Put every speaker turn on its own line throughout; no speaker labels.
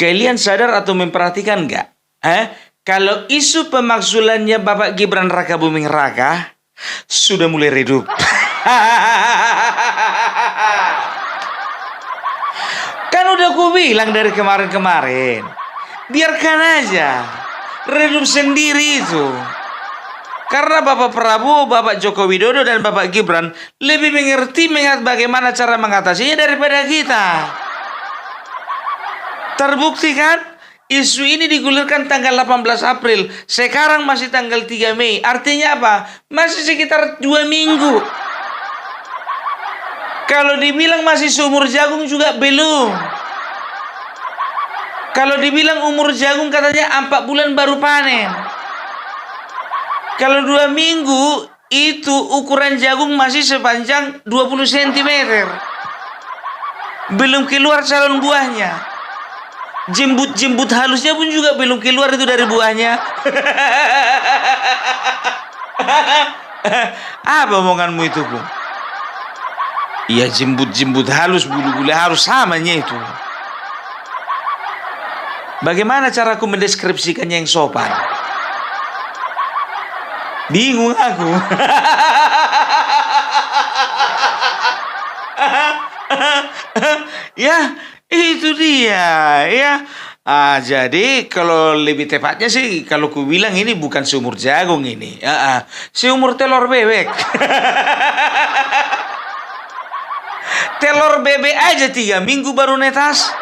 Kalian sadar atau memperhatikan nggak? Kalau isu pemakzulannya Bapak Gibran Raka Buming Raka sudah mulai redup. Kan udah ku bilang dari kemarin-kemarin, biarkan aja redup sendiri itu. Karena Bapak Prabowo, Bapak Joko Widodo, dan Bapak Gibran lebih mengerti bagaimana cara mengatasinya daripada kita. Terbukti kan? Isu ini digulirkan tanggal 18 April. Sekarang masih tanggal 3 Mei. Artinya apa? Masih sekitar 2 minggu. Kalau dibilang masih seumur jagung juga belum. Kalau dibilang umur jagung katanya 4 bulan baru panen. Kalau 2 minggu itu ukuran jagung masih sepanjang 20 cm. Belum keluar calon buahnya. Jembut halusnya pun juga belum keluar itu dari buahnya. Apa omonganmu itu, Bu? Iya, jembut halus, bulu-bulu harus samanya itu. Bagaimana caraku mendeskripsikannya yang sopan? Bingung aku. Ya, itu dia ya. Jadi kalau lebih tepatnya sih, kalau ku bilang ini bukan seumur jagung ini. Seumur telur bebek. Telur bebek aja 3 minggu baru netas.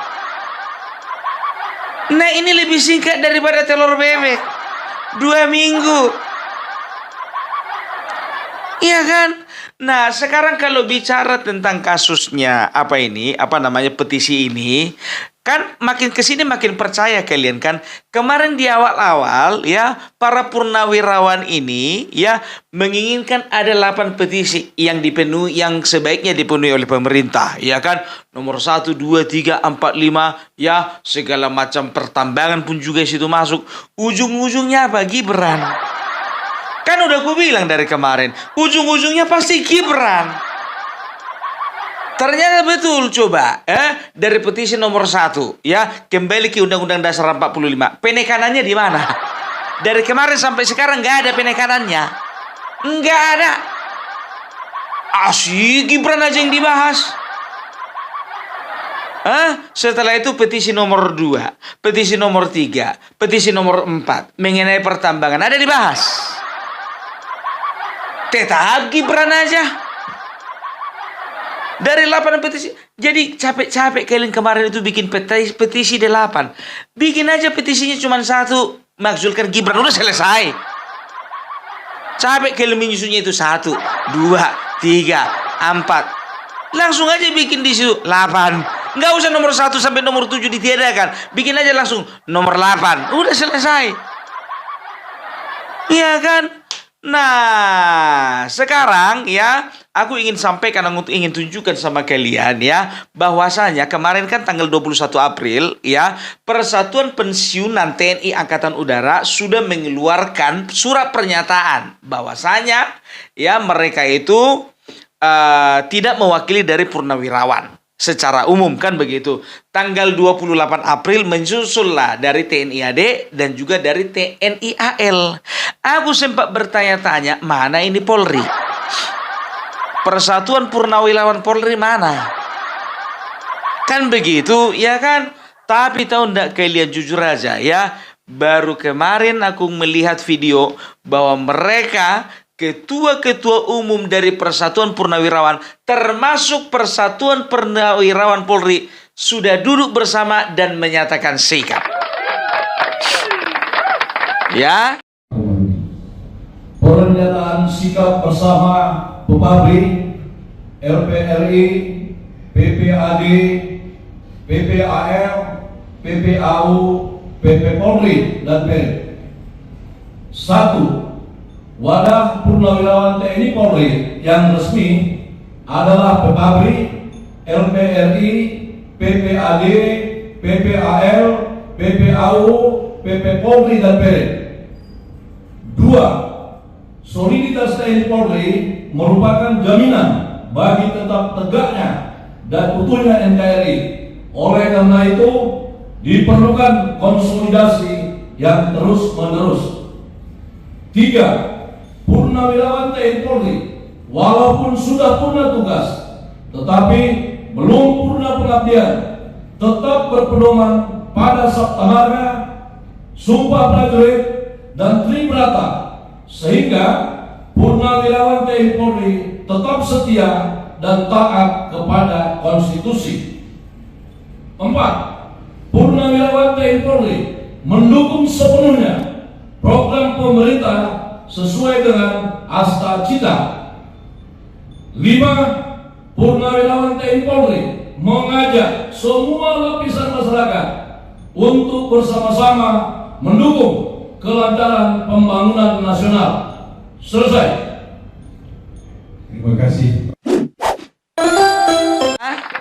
Nah, ini lebih singkat daripada telur bebek. 2 minggu. Iya kan? Nah, sekarang kalau bicara tentang kasusnya petisi ini, kan makin kesini makin percaya kalian kan. Kemarin di awal-awal ya, para purnawirawan ini ya menginginkan ada 8 petisi yang dipenuhi, yang sebaiknya dipenuhi oleh pemerintah, ya kan? Nomor 1, 2, 3, 4, 5 ya, segala macam pertambangan pun juga situ masuk. Ujung-ujungnya apa? Gibran. Kan udah ku bilang dari kemarin, ujung-ujungnya pasti Gibran. Ternyata betul, coba dari petisi nomor 1 ya, kembali ke Undang-Undang Dasar 45. Penekanannya di mana? Dari kemarin sampai sekarang nggak ada penekanannya. Nggak ada. Asyik Gibran aja yang dibahas. Setelah itu petisi nomor 2, petisi nomor 3, petisi nomor 4 mengenai pertambangan ada dibahas. Tetap Gibran aja. Dari 8 petisi. Jadi capek-capek kalian kemarin itu bikin petisi 8. Bikin aja petisinya cuma 1. Maksudkan Gibran, udah selesai. Capek kalian menyusunnya itu 1, 2, 3, 4. Langsung aja bikin di situ 8. Nggak usah nomor 1 sampai nomor 7 ditiadakan. Bikin aja langsung nomor 8. Udah selesai. Iya kan? Nah, sekarang ya, aku ingin sampaikan, ingin tunjukkan sama kalian ya, bahwasanya kemarin kan tanggal 21 April ya, Persatuan Pensiunan TNI Angkatan Udara sudah mengeluarkan surat pernyataan bahwasanya ya mereka itu tidak mewakili dari purnawirawan secara umum, kan begitu. Tanggal 28 April menyusullah dari TNI AD dan juga dari TNI AL. Aku sempat bertanya-tanya, mana ini Polri? Persatuan Purnawirawan Polri mana? Kan begitu, ya kan? Tapi tahu enggak kalian, jujur aja ya, baru kemarin aku melihat video bahwa mereka, ketua-ketua umum dari Persatuan Purnawirawan, termasuk Persatuan Purnawirawan Polri, sudah duduk bersama dan menyatakan sikap. Ya.
Pernyataan sikap bersama Pepabri, LPRI, PPAD, PPAL, PPAU, PP Polri, dan PER. 1. Wadah Purnawirawan TNI Polri yang resmi adalah Pepabri, LPRI, PPAD, PPAL, PPAU, PP Polri, dan PER. 2. Soliditas TNI Polri merupakan jaminan bagi tetap tegaknya dan utuhnya NKRI. Oleh karena itu, Diperlukan konsolidasi yang terus-menerus. 3. Purnawirawan TNI Polri walaupun sudah purna tugas, tetapi belum purna pengabdian, tetap berpedoman pada Sabta Marga, Sumpah Prajurit, dan Tribrata, sehingga Purnawirawan TNI Polri tetap setia dan taat kepada konstitusi. 4. Purnawirawan TNI Polri mendukung sepenuhnya program pemerintah sesuai dengan Asta Cita. 5. Purnawirawan TNI Polri mengajak semua lapisan masyarakat untuk bersama-sama mendukung kelancaran pembangunan nasional. Selesai.
Terima kasih.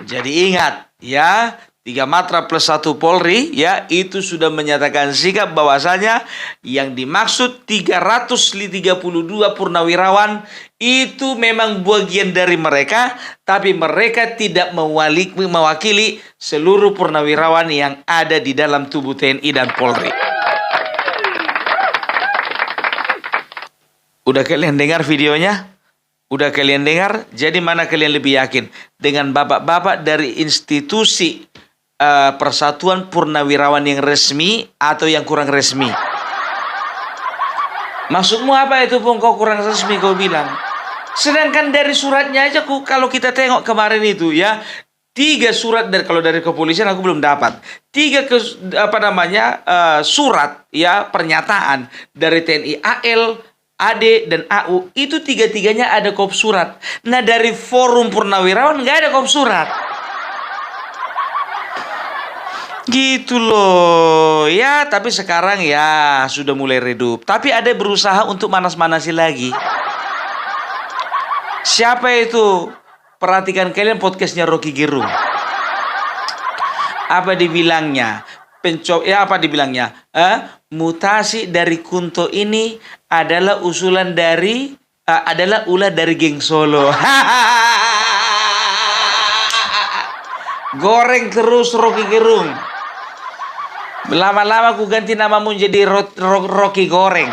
Jadi ingat ya, 3 Matra plus 1 Polri ya, itu sudah menyatakan sikap bahwasanya yang dimaksud 332 purnawirawan itu memang bagian dari mereka, tapi mereka tidak mewakili seluruh purnawirawan yang ada di dalam tubuh TNI dan Polri. Udah kalian dengar videonya? Udah kalian dengar? Jadi mana kalian lebih yakin? Dengan bapak-bapak dari institusi Persatuan Purnawirawan yang resmi atau yang kurang resmi? Maksudmu apa itu, Pung? Kau kurang resmi kau bilang. Sedangkan dari suratnya aja kalau kita tengok kemarin itu ya, 3 surat dari, kalau dari kepolisian aku belum dapat. 3 surat ya, pernyataan dari TNI AL, AD dan AU itu 3-tiganya ada kop surat. Nah, dari forum purnawirawan nggak ada kop surat. Gitu loh ya, tapi sekarang ya sudah mulai redup. Tapi ada berusaha untuk manas-manasi lagi. Siapa itu? Perhatikan kalian podcastnya Rocky Gerung. Apa dibilangnya? Apa dibilangnya? Mutasi dari Kunto ini adalah usulan dari adalah ulah dari geng Solo. Goreng terus Rocky Gerung. Lama-lama aku ganti namamu jadi Rocky Goreng.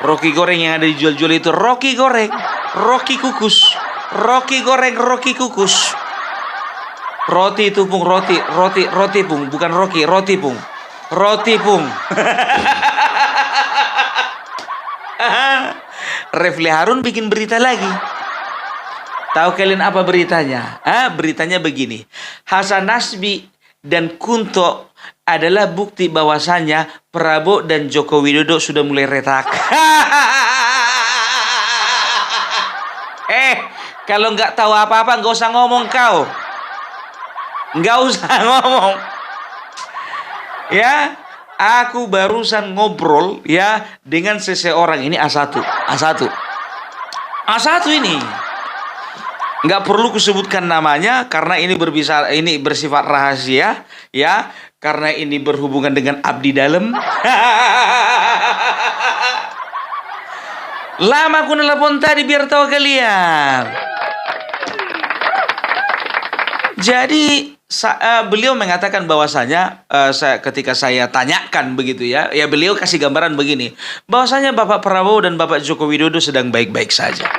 Rocky Goreng yang ada dijual-jual itu Rocky Goreng, Rocky Kukus, Rocky Goreng, Rocky Kukus. Roti itu, Pung, roti Pung, bukan Rocky, roti Pung. Roti Pung. Refli Harun bikin berita lagi. Tahu kalian apa beritanya? Beritanya begini. Hasan Nasbi dan Kunto adalah bukti bahwasannya Prabowo dan Joko Widodo sudah mulai retak. Kalau nggak tahu apa-apa nggak usah ngomong kau. Nggak usah ngomong. Ya, aku barusan ngobrol ya dengan seseorang ini A1 ini. Nggak perlu kusebutkan namanya karena ini bersifat rahasia ya, karena ini berhubungan dengan abdi dalam. Lama aku nelpon tadi biar tahu kalian. Jadi beliau mengatakan bahwasanya ketika saya tanyakan begitu ya, beliau kasih gambaran begini, bahwasanya Bapak Prabowo dan Bapak Joko Widodo sedang baik-baik saja.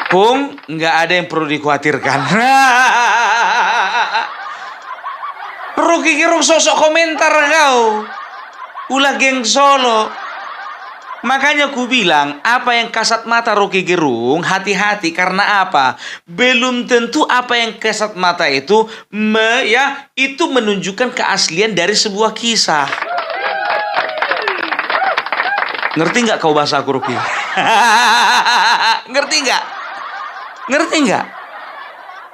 Pung, nggak ada yang perlu dikhawatirkan. Rocky Gerung sosok komentar kau. Ulah geng Solo. Makanya ku bilang, apa yang kasat mata Rocky Gerung, hati-hati. Karena apa? Belum tentu apa yang kasat mata itu itu menunjukkan keaslian dari sebuah kisah. Ngerti nggak kau bahasa aku, Rocky? Ngerti nggak? Ngerti nggak?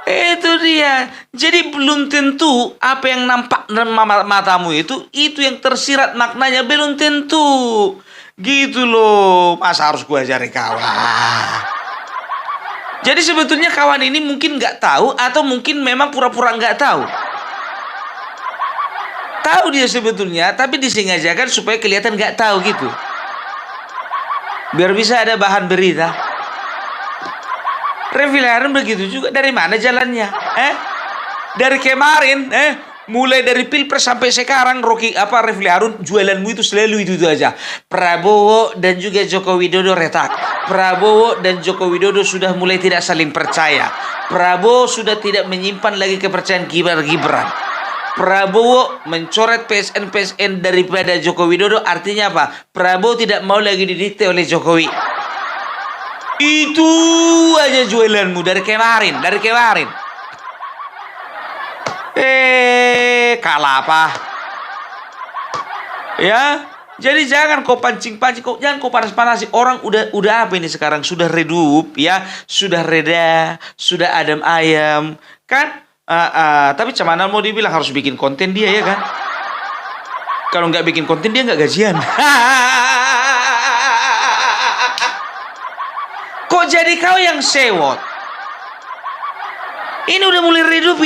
Itu dia. Jadi belum tentu apa yang nampak dalam matamu itu yang tersirat maknanya, belum tentu. Gitu loh. Masa harus gua ajari kawan? Jadi sebetulnya kawan ini mungkin nggak tahu atau mungkin memang pura-pura nggak tahu. Tahu dia sebetulnya, tapi disengajakan supaya kelihatan nggak tahu gitu. Biar bisa ada bahan berita. Refli Harun begitu juga. Dari mana jalannya? Dari kemarin, mulai dari Pilpres sampai sekarang, Refli Harun jualanmu itu selalu itu aja. Prabowo dan juga Joko Widodo retak. Prabowo dan Joko Widodo sudah mulai tidak saling percaya. Prabowo sudah tidak menyimpan lagi kepercayaan Gibran. Prabowo mencoret PSN daripada Joko Widodo, artinya apa? Prabowo tidak mau lagi didikte oleh Jokowi. Itu aja jualanmu dari kemarin. Kalah apa? Ya, jadi jangan kau pancing-pancing, jangan kau panas-panasi. Orang udah apa ini sekarang? Sudah redup, ya, sudah reda, sudah adem ayam, kan? Tapi cuman mau dibilang harus bikin konten dia, ya kan? Kalau nggak bikin konten dia nggak gajian. Kok jadi kau yang sewot? Ini udah mulai redup.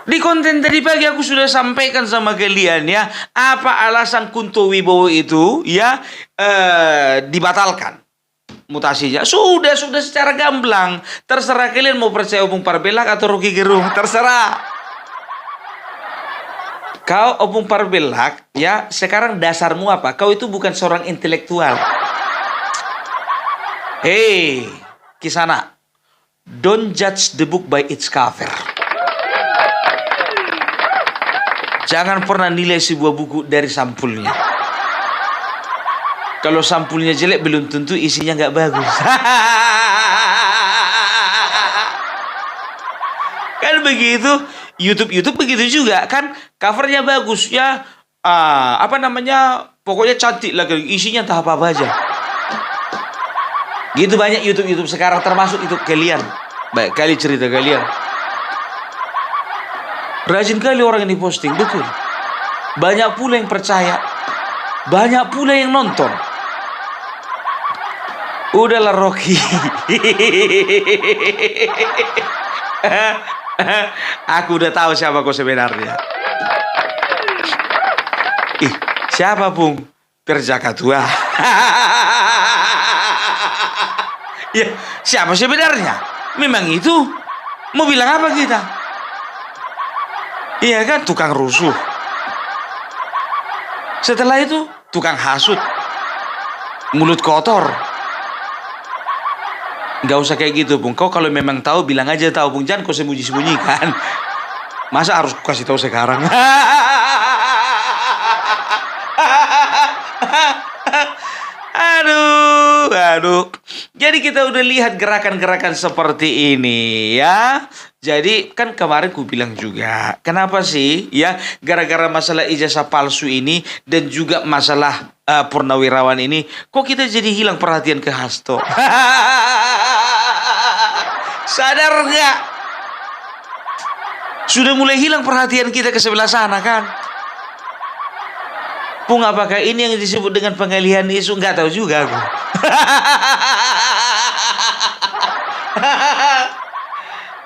Di konten tadi pagi aku sudah sampaikan sama kalian, ya, apa alasan Kunto Wibowo itu, ya, dibatalkan mutasinya. Sudah secara gamblang. Terserah kalian mau percaya Opung Parbelak atau Rocky Gerung, terserah. Kau Opung Parbelak, ya, sekarang dasarmu apa? Kau itu bukan seorang intelektual. Hei, Kisana, don't judge the book by its cover. Jangan pernah nilai sebuah buku dari sampulnya. Kalau sampulnya jelek, belum tentu isinya nggak bagus. Kan begitu. YouTube begitu juga kan. Covernya bagus, ya. Pokoknya cantik lah. Isinya entah apa aja. Gitu banyak YouTube sekarang, termasuk itu kalian. Baik kali cerita kalian. Rajin kali orang yang diposting, betul. Banyak pula yang percaya. Banyak pula yang nonton. Udahlah Rocky. Aku udah tahu siapa kau sebenarnya. Siapa Pung? Perjaka tua. Ya, siapa sebenarnya? Memang itu. Mau bilang apa kita? Iya kan, tukang rusuh. Setelah itu, tukang hasut. Mulut kotor. Gak usah kayak gitu, Pung. Kau kalau memang tahu, bilang aja tahu, Pung. Jangan kau sembunyi-sembunyikan. Masa harus kasih tahu sekarang? Aduh. Jadi kita udah lihat gerakan-gerakan seperti ini, ya. Jadi kan kemarin ku bilang juga, kenapa sih, ya, gara-gara masalah ijazah palsu ini dan juga masalah purnawirawan ini, kok kita jadi hilang perhatian ke Hasto? Sadar nggak? Sudah mulai hilang perhatian kita ke sebelah sana, kan? Pung, apakah ini yang disebut dengan pengalihan isu? Nggak tahu juga aku.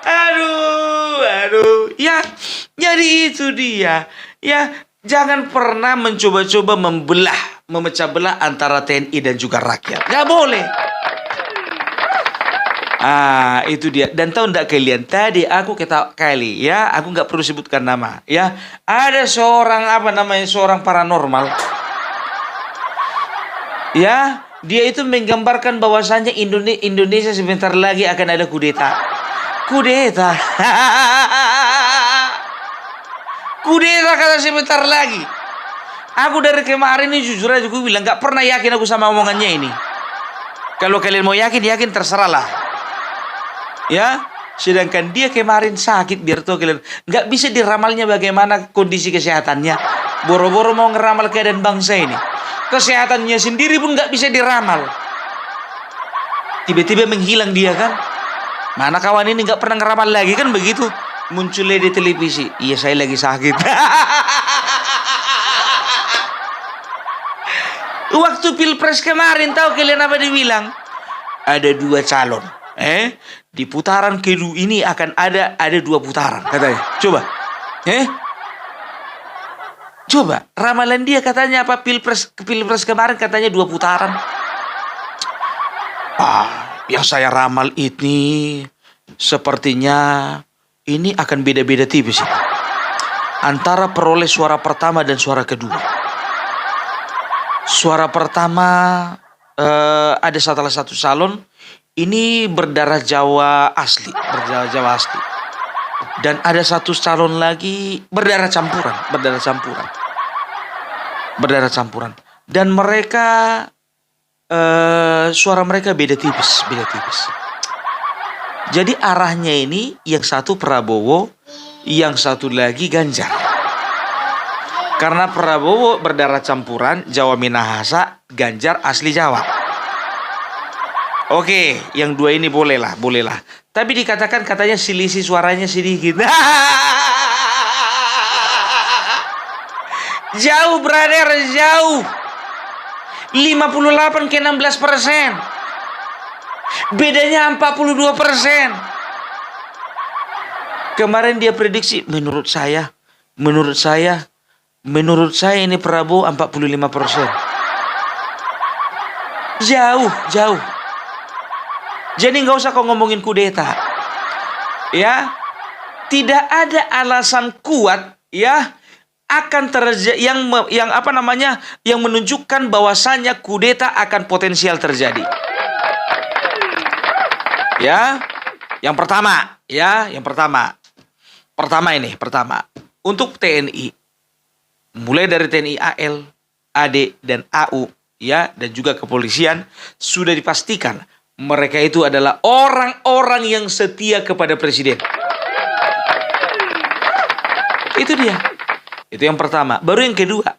Aduh. Ya, jadi itu dia. Ya, jangan pernah mencoba-coba memecah belah antara TNI dan juga rakyat. Nggak boleh. Itu dia. Dan tahu enggak kalian, tadi aku ketawa kali, ya, aku nggak perlu sebutkan nama, ya. Ada seorang seorang paranormal, ya, dia itu menggambarkan bahwasannya Indonesia sebentar lagi akan ada kudeta. Kudeta kata sebentar lagi. Aku dari kemarin ini jujur aja gue bilang nggak pernah yakin aku sama omongannya ini. Kalau kalian mau yakin terserah lah. Ya, sedangkan dia kemarin sakit, biar tahu kalian, nggak bisa diramalnya bagaimana kondisi kesehatannya. Boro-boro mau ngeramal keadaan bangsa ini, kesehatannya sendiri pun nggak bisa diramal. Tiba-tiba menghilang dia, kan? Mana kawan ini nggak pernah ngeramal lagi, kan begitu? Munculnya di televisi, iya saya lagi sakit. Waktu Pilpres kemarin, tahu kalian apa dibilang? Ada 2 calon. Di putaran kedua ini akan ada 2 putaran katanya. Coba ramalan dia katanya apa, Pilpres kemarin katanya 2 putaran. Yang saya ramal ini Sepertinya ini akan beda-beda tipis ini, antara peroleh suara pertama dan suara kedua. Suara pertama ada salah satu calon ini berdarah Jawa asli, berdarah Jawa asli. Dan ada satu calon lagi berdarah campuran, berdarah campuran. Dan mereka suara mereka beda tipis. Jadi arahnya ini yang satu Prabowo, yang satu lagi Ganjar. Karena Prabowo berdarah campuran Jawa Minahasa, Ganjar asli Jawa. Oke, yang dua ini bolehlah. Tapi dikatakan katanya selisih suaranya sedikit. Jauh, brother, jauh. 58 ke 16%. Bedanya 42%. Kemarin dia prediksi, menurut saya ini Prabowo 45%. Jauh. Jadi nggak usah kau ngomongin kudeta. Ya. Tidak ada alasan kuat ya akan terjadi yang menunjukkan bahwasannya kudeta akan potensial terjadi. Ya, yang pertama. Pertama, untuk TNI, mulai dari TNI AL, AD, dan AU, ya, dan juga kepolisian, sudah dipastikan mereka itu adalah orang-orang yang setia kepada presiden. Itu dia. Itu yang pertama. Baru yang kedua,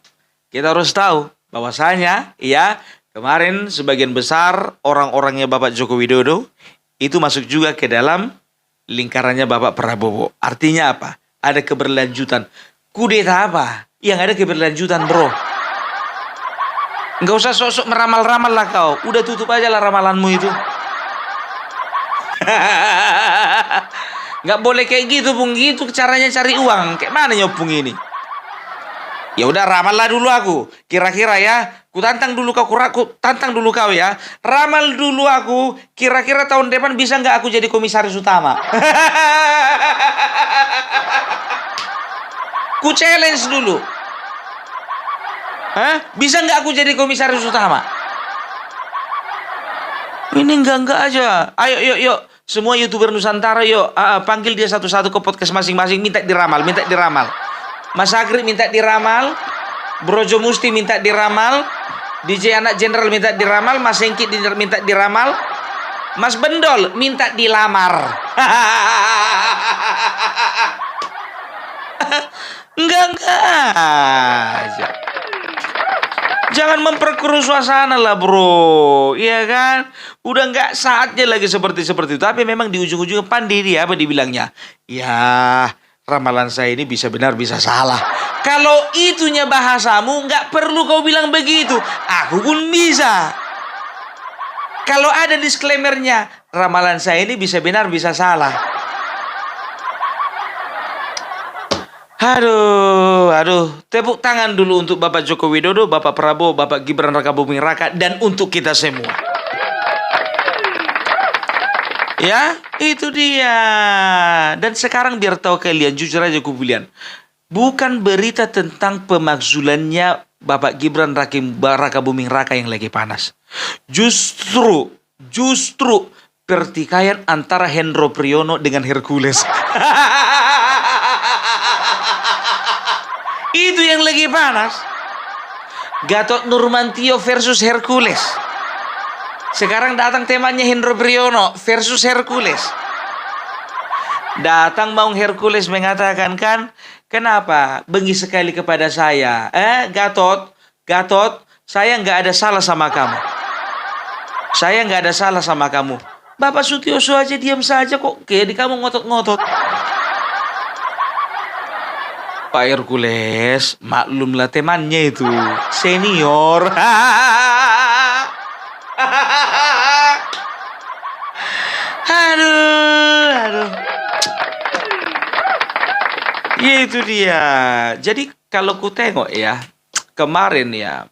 kita harus tahu bahwasanya, ya, kemarin sebagian besar orang-orangnya Bapak Joko Widodo itu masuk juga ke dalam lingkarannya Bapak Prabowo. Artinya apa? Ada keberlanjutan. Kudeta apa? Yang ada keberlanjutan, bro. Nggak usah sok-sok meramal-ramal lah kau. Udah tutup aja lah ramalanmu itu. Nggak boleh kayak gitu, Bung. Gitu caranya cari uang. Kayak mana nyopung ini? Ya udah, ramal lah dulu aku. Kira-kira ya, ku tantang dulu kau ya. Ramal dulu aku. Kira-kira tahun depan bisa nggak aku jadi komisaris utama? Ku challenge dulu. Bisa nggak aku jadi komisaris utama? Ini enggak aja. Ayo, yuk. Semua YouTuber Nusantara yuk. Panggil dia satu-satu ke podcast masing-masing. Minta diramal. Mas Agri minta diramal, Brojo Musti minta diramal, DJ Anak Jenderal minta diramal, Mas Hengki minta diramal, Mas Bendol minta dilamar. Enggak aja. Jangan memperkeruh suasana lah, bro. Iya kan? Udah nggak saatnya lagi seperti itu. Tapi memang di ujung-ujungnya pandai dia apa dibilangnya. Ya, ramalan saya ini bisa benar bisa salah. Kalau itunya bahasamu nggak perlu kau bilang begitu. Aku pun bisa. Kalau ada disclaimernya, ramalan saya ini bisa benar bisa salah. Aduh. Tepuk tangan dulu untuk Bapak Joko Widodo, Bapak Prabowo, Bapak Gibran Rakabuming Raka, dan untuk kita semua. Ya, itu dia. Dan sekarang biar tahu kalian, jujur aja aku bilang, bukan berita tentang pemakzulannya Bapak Gibran Rakabuming Raka yang lagi panas. Justru pertikaian antara Hendro Priyono dengan Hercules. Itu yang lagi panas. Gatot Nurmantio versus Hercules. Sekarang datang temanya Hendro Priyono versus Hercules. Datang Bang Hercules mengatakan kan, kenapa bengi sekali kepada saya? Gatot, saya nggak ada salah sama kamu. Bapak Sutioso aja diam saja kok, kayak di kamu ngotot-ngotot. Pak Hercules, maklumlah temannya itu senior. Aduh. Ya itu dia. Jadi kalau ku tengok ya, kemarin ya,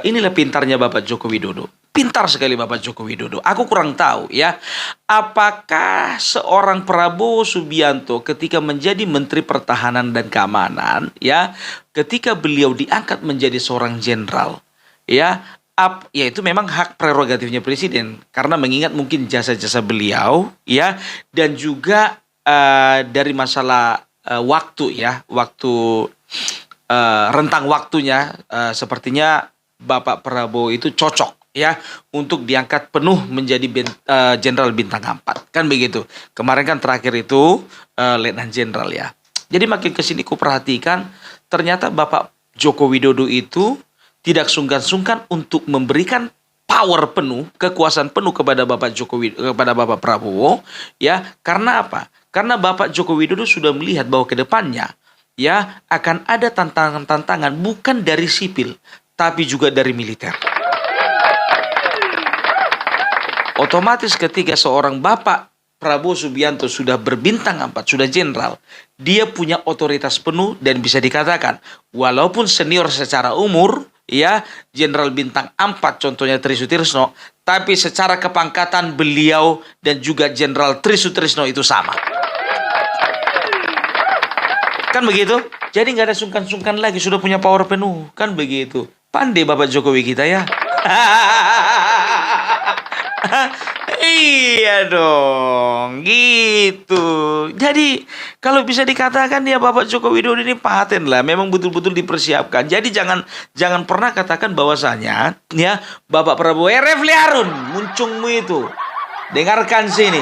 inilah pintarnya Bapak Joko Widodo. Pintar sekali Bapak Joko Widodo. Aku kurang tahu ya, apakah seorang Prabowo Subianto ketika menjadi Menteri Pertahanan dan Keamanan ya, ketika beliau diangkat menjadi seorang jenderal ya, ya itu memang hak prerogatifnya presiden karena mengingat mungkin jasa-jasa beliau ya, dan juga dari masalah waktu ya, waktu rentang waktunya sepertinya Bapak Prabowo itu cocok ya untuk diangkat penuh menjadi jenderal bintang 4 kan begitu. Kemarin kan terakhir itu letnan jenderal ya. Jadi makin kesini ku perhatikan ternyata Bapak Joko Widodo itu tidak sungkan-sungkan untuk memberikan power penuh, kekuasaan penuh kepada Bapak kepada Bapak Prabowo ya. Karena apa? Karena Bapak Joko Widodo sudah melihat bahwa ke depannya ya akan ada tantangan-tantangan bukan dari sipil tapi juga dari militer. Otomatis ketika seorang Bapak Prabowo Subianto sudah berbintang 4, sudah jenderal, dia punya otoritas penuh dan bisa dikatakan walaupun senior secara umur, ya jenderal bintang 4 contohnya Tri Sutrisno, tapi secara kepangkatan beliau dan juga jenderal Tri Sutrisno itu sama. Kan begitu? Jadi nggak ada sungkan-sungkan lagi, sudah punya power penuh. Kan begitu. Pandai Bapak Jokowi kita ya. Iya dong, gitu. Jadi kalau bisa dikatakan ya Bapak Joko Widodo ini paten lah, memang betul-betul dipersiapkan. Jadi jangan pernah katakan bahwasanya ya Bapak Prabowo Refli Harun muncungmu itu. Dengarkan sini.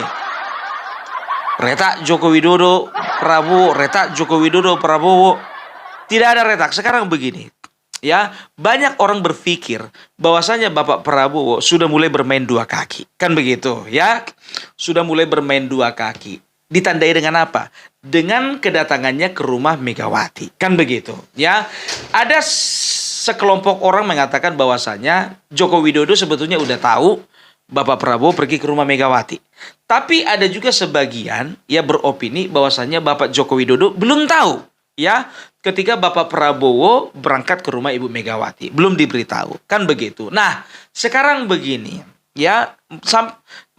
Retak Joko Widodo Prabowo, retak Joko Widodo Prabowo. Tidak ada retak. Sekarang begini. Ya, banyak orang berpikir bahwasanya Bapak Prabowo sudah mulai bermain dua kaki. Kan begitu, ya. Sudah mulai bermain dua kaki. Ditandai dengan apa? Dengan kedatangannya ke rumah Megawati. Kan begitu, ya. Ada sekelompok orang mengatakan bahwasanya Joko Widodo sebetulnya udah tahu Bapak Prabowo pergi ke rumah Megawati. Tapi ada juga sebagian ya beropini bahwasanya Bapak Joko Widodo belum tahu. Ya, ketika Bapak Prabowo berangkat ke rumah Ibu Megawati, belum diberitahu, kan begitu. Nah, sekarang begini, ya,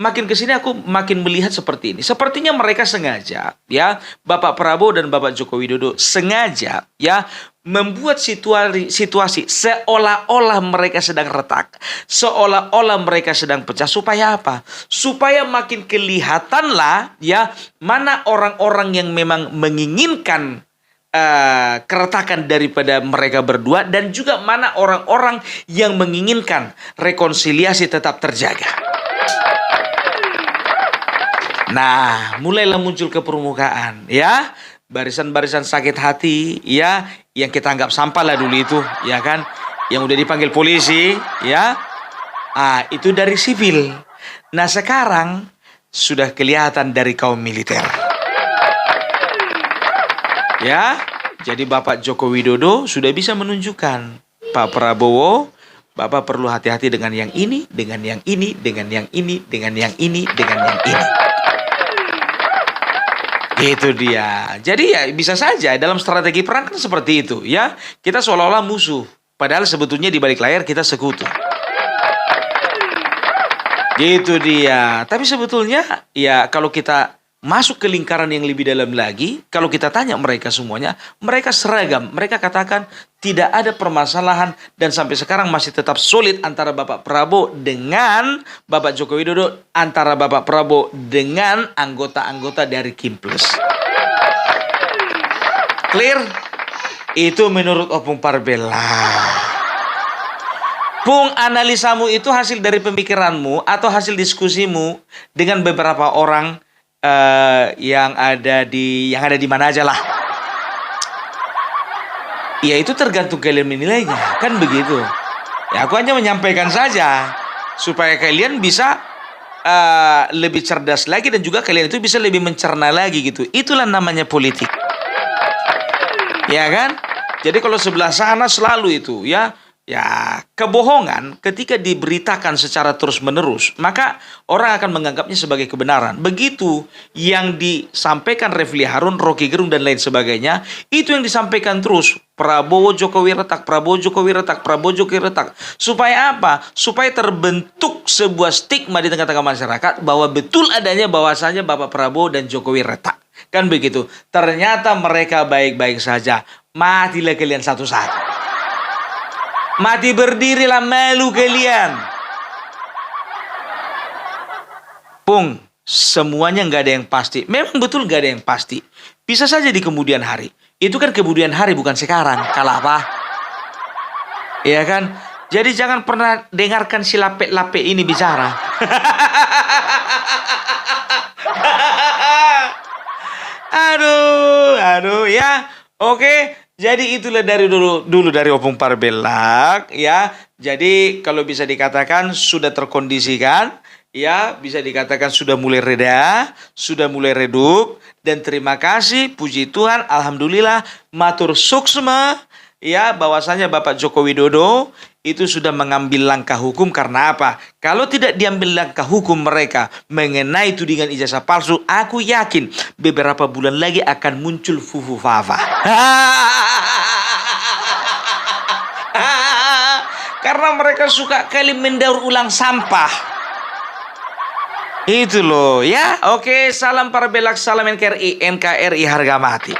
makin kesini aku makin melihat seperti ini. Sepertinya mereka sengaja, ya, Bapak Prabowo dan Bapak Joko Widodo sengaja, ya, membuat situasi seolah-olah mereka sedang retak, seolah-olah mereka sedang pecah. Supaya apa? Supaya makin kelihatanlah, ya, mana orang-orang yang memang menginginkan keretakan daripada mereka berdua dan juga mana orang-orang yang menginginkan rekonsiliasi tetap terjaga. Nah, mulailah muncul ke permukaan ya, barisan-barisan sakit hati ya, yang kita anggap sampah lah dulu itu, ya kan, yang udah dipanggil polisi ya. Itu dari sipil. Nah, sekarang sudah kelihatan dari kaum militer. Ya, jadi Bapak Joko Widodo sudah bisa menunjukkan Pak Prabowo, Bapak perlu hati-hati dengan yang ini, dengan yang ini, dengan yang ini, dengan yang ini, dengan yang ini. Itu dia. Jadi ya bisa saja dalam strategi perang kan seperti itu ya. Kita seolah-olah musuh, padahal sebetulnya di balik layar kita sekutu. Gitu dia. Tapi sebetulnya ya kalau kita masuk ke lingkaran yang lebih dalam lagi, kalau kita tanya mereka semuanya, mereka seragam. Mereka katakan tidak ada permasalahan dan sampai sekarang masih tetap solid antara Bapak Prabowo dengan Bapak Joko Widodo, antara Bapak Prabowo dengan anggota-anggota dari Kimples. Clear? Itu menurut Opung Parbella. Pung, analisamu itu hasil dari pemikiranmu atau hasil diskusimu dengan beberapa orang yang ada di mana aja lah. Ya itu tergantung kalian menilainya, kan begitu. Ya aku hanya menyampaikan saja supaya kalian bisa lebih cerdas lagi dan juga kalian itu bisa lebih mencerna lagi gitu. Itulah namanya politik. Ya kan? Jadi kalau sebelah sana selalu itu ya Ya, kebohongan ketika diberitakan secara terus-menerus, maka orang akan menganggapnya sebagai kebenaran. Begitu yang disampaikan Refli Harun, Rocky Gerung, dan lain sebagainya, itu yang disampaikan terus. Prabowo Jokowi retak, Prabowo Jokowi retak, Prabowo Jokowi retak. Supaya apa? Supaya terbentuk sebuah stigma di tengah-tengah masyarakat bahwa betul adanya bahwasanya Bapak Prabowo dan Jokowi retak. Kan begitu. Ternyata mereka baik-baik saja. Matilah kalian satu-satu. Mati berdirilah, malu kalian. Pung, semuanya nggak ada yang pasti. Memang betul nggak ada yang pasti. Bisa saja di kemudian hari. Itu kan kemudian hari, bukan sekarang. Kalah apa? Iya kan? Jadi jangan pernah dengarkan si lape-lape ini bicara. Aduh ya. Oke. Jadi itulah dari dulu dari Opung Parbelak ya. Jadi kalau bisa dikatakan sudah terkondisikan ya, bisa dikatakan sudah mulai reda, sudah mulai redup, dan terima kasih, puji Tuhan, alhamdulillah, matur suksma ya, bahwasanya Bapak Joko Widodo itu sudah mengambil langkah hukum. Karena apa? Kalau tidak diambil langkah hukum mereka mengenai tudingan ijazah palsu, aku yakin beberapa bulan lagi akan muncul Fufu Fafa. Karena mereka suka kali mendaur ulang sampah. Itu loh ya. Oke, salam Parbelak, salam NKRI, NKRI harga mati.